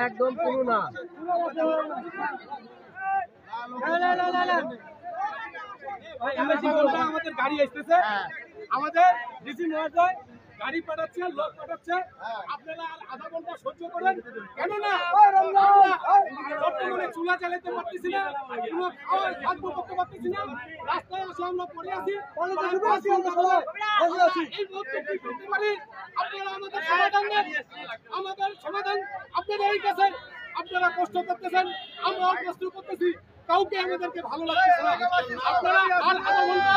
একদম পুরো না। আমাদের গাড়ি আসতেছে, আমাদের ডিসি মহোদয় গাড়ি পাঠাচ্ছে, লোক পাঠাচ্ছে, আপনারা আর আধা ঘন্টা সহ্য করেন। কেননা বর্তমানে চুলা চালাতে পারতেছি না, কোনো খাওয়ার খাদ্য করতে পারতেছি না, রাস্তায় আসে আমরা পড়ে আছি। এই মুহূর্তে কি করতে পারি? আপনারা আমাদের সমাধান দেন, আমাদের সমাধান আপনারা এই কাছে। আপনারা কষ্ট করতেছেন, আমরাও কষ্ট করতেছি, কাউকে আমাদেরকে ভালো লাগতেছে না। আপনারা আর আধা ঘন্টা